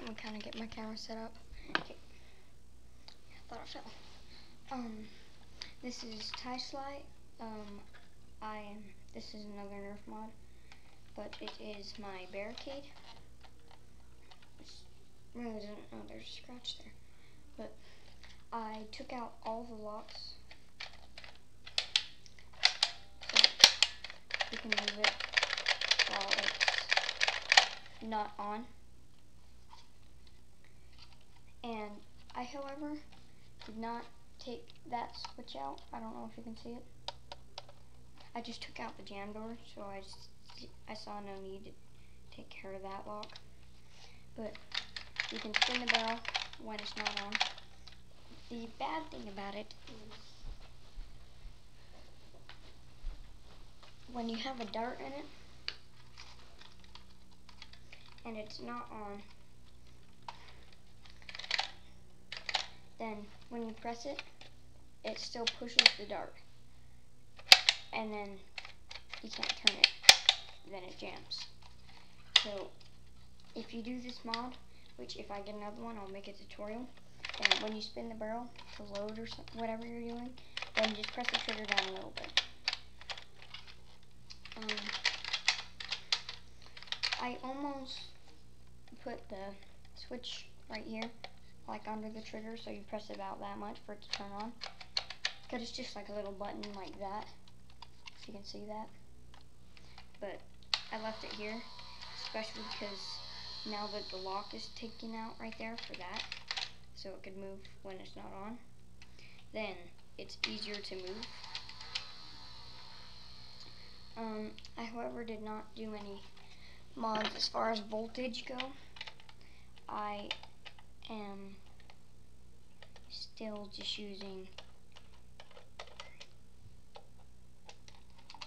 Let me kind of get my camera set up. Okay. I thought it fell. This is Tyslite. This is another Nerf mod, but it is my barricade. Really doesn't, oh, there's a scratch there. But I took out all the locks, so you can move it while it's not on. And I, however, did not take that switch out. I don't know if you can see it. I just took out the jam door, so I saw no need to take care of that lock. But you can spin the barrel when it's not on. The bad thing about it is when you have a dart in it and it's not on, then when you press it, it still pushes the dart, and then you can't turn it, then it jams. So if you do this mod, which if I get another one I'll make a tutorial, then when you spin the barrel to load or whatever you're doing, then just press the trigger down a little bit. I almost put the switch right here, like under the trigger, so you press about that much for it to turn on, because it's just like a little button like that, if you can see that. But I left it here, especially because now that the lock is taken out right there for that, so it could move when it's not on, then it's easier to move. I, however, did not do any mods as far as voltage go. I am still just using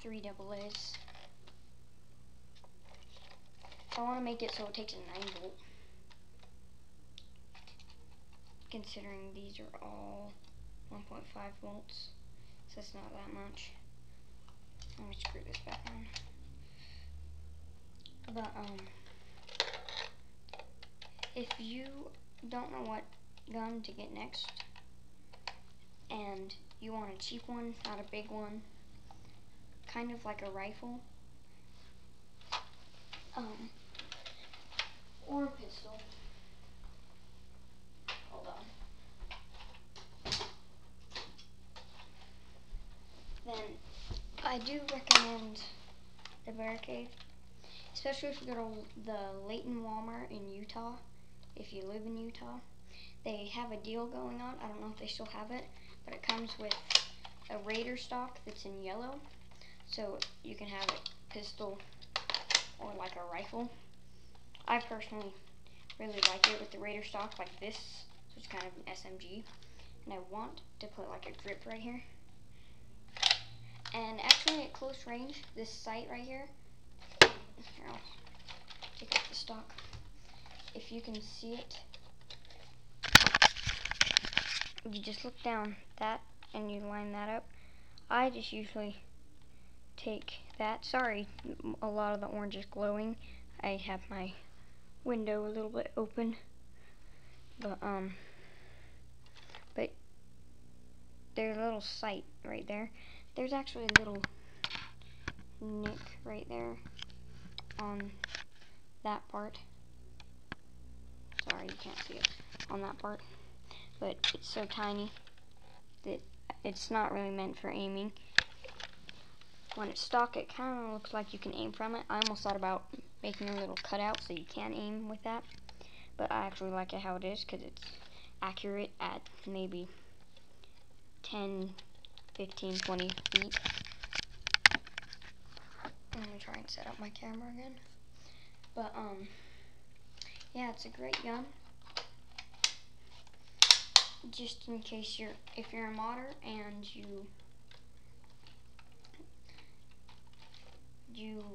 3 AA's. I want to make it so it takes a 9 volt, considering these are all 1.5 volts, so it's not that much. Let me screw this back on. But if you don't know what gun to get next, and you want a cheap one, not a big one, kind of like a rifle, or a pistol. Hold on. Then I do recommend the barricade, especially if you go to the Layton Walmart in Utah. If you live in Utah, they have a deal going on. I don't know if they still have it, but it comes with a Raider stock that's in yellow, so you can have a pistol or like a rifle. I personally really like it with the Raider stock like this, so it's kind of an SMG, and I want to put like a grip right here. And actually at close range, this sight right here, I'll take off the stock. If you can see it, you just look down that and you line that up. I just usually take that. Sorry, a lot of the orange is glowing. I have my window a little bit open, but there's a little sight right there. There's actually a little nick right there on that part. Sorry, you can't see it on that part, but it's so tiny that it's not really meant for aiming. When it's stock, it kind of looks like you can aim from it. I almost thought about making a little cutout so you can aim with that, but I actually like it how it is because it's accurate at maybe 10, 15, 20 feet. Let me try and set up my camera again. But yeah, it's a great gun. Just in case if you're a modder and you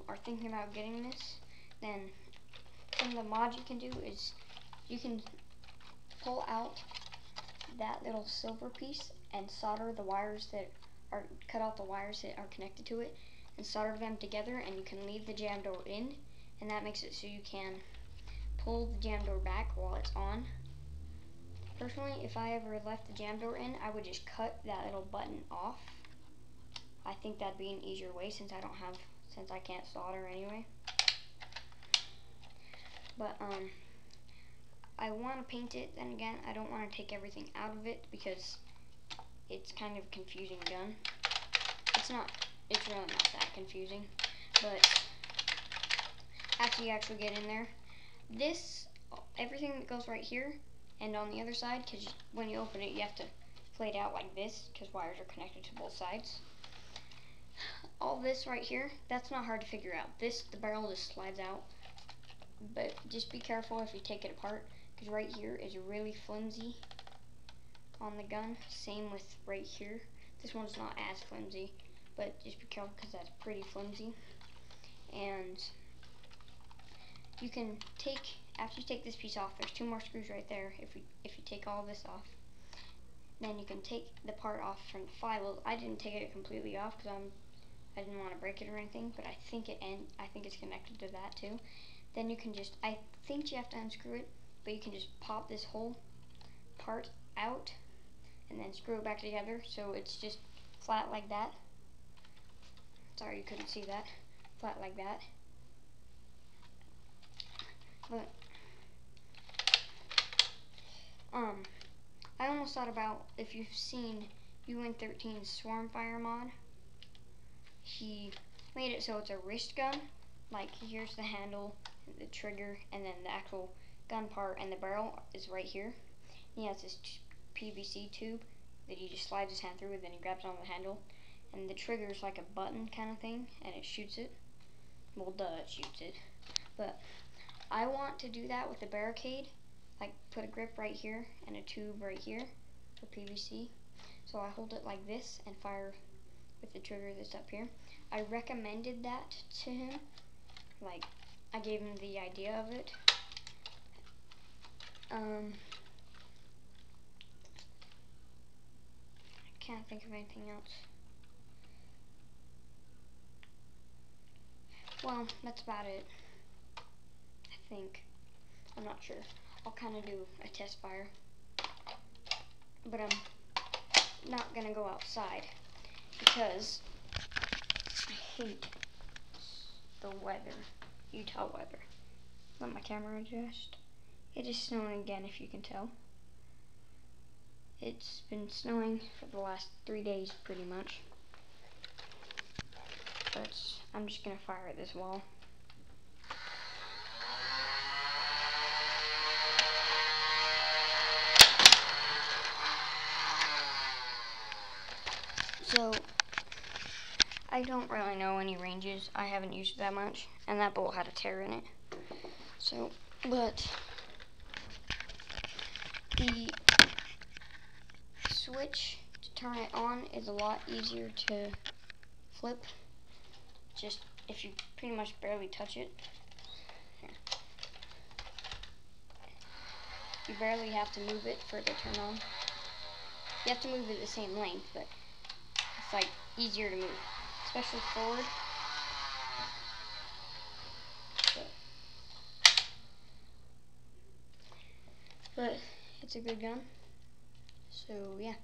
are thinking about getting this, then some of the mods you can do is you can pull out that little silver piece and solder the wires that are, cut out the wires that are connected to it and solder them together, and you can leave the jam door in, and that makes it so you can pull the jam door back while it's on. Personally, if I ever left the jam door in, I would just cut that little button off. I think that'd be an easier way since I can't solder anyway. But I want to paint it. Then again, I don't want to take everything out of it because it's kind of a confusing gun. It's really not that confusing. But after you actually get in there, everything that goes right here and on the other side, because when you open it, you have to play it out like this because wires are connected to both sides. All this right here, that's not hard to figure out. The barrel just slides out, but just be careful if you take it apart, because right here is really flimsy on the gun. Same with right here. This one's not as flimsy, but just be careful because that's pretty flimsy. And you can after you take this piece off, there's 2 more screws right there. If you take all this off, then you can take the part off from the flywheel. I didn't take it completely off because I didn't want to break it or anything, but I think it's connected to that too. Then you can I think you have to unscrew it, but you can just pop this whole part out and then screw it back together so it's just flat like that. Sorry you couldn't see that. Flat like that. But I almost thought about, if you've seen UN13's Swarm Fire mod, he made it so it's a wrist gun. Like, here's the handle, the trigger, and then the actual gun part, and the barrel is right here. And he has this PVC tube that he just slides his hand through, and then he grabs on the handle. And the trigger is like a button kind of thing, and it shoots it. Well, it shoots it. But I want to do that with the barricade. Like, put a grip right here and a tube right here for PVC. So I hold it like this and fire with the trigger that's up here. I recommended that to him. Like, I gave him the idea of it. I can't think of anything else. Well, that's about it, I think. I'm not sure. I'll kind of do a test fire. But I'm not going to go outside because I hate the weather, Utah weather. Let my camera adjust. It is snowing again, if you can tell. It's been snowing for the last 3 days, pretty much. But I'm just going to fire at this wall. So, I don't really know any ranges. I haven't used it that much, and that bolt had a tear in it. So, but the switch to turn it on is a lot easier to flip. Just if you pretty much barely touch it. Here. You barely have to move it for it to turn on. You have to move it the same length, but it's like easier to move, especially forward. But it's a good gun. So yeah.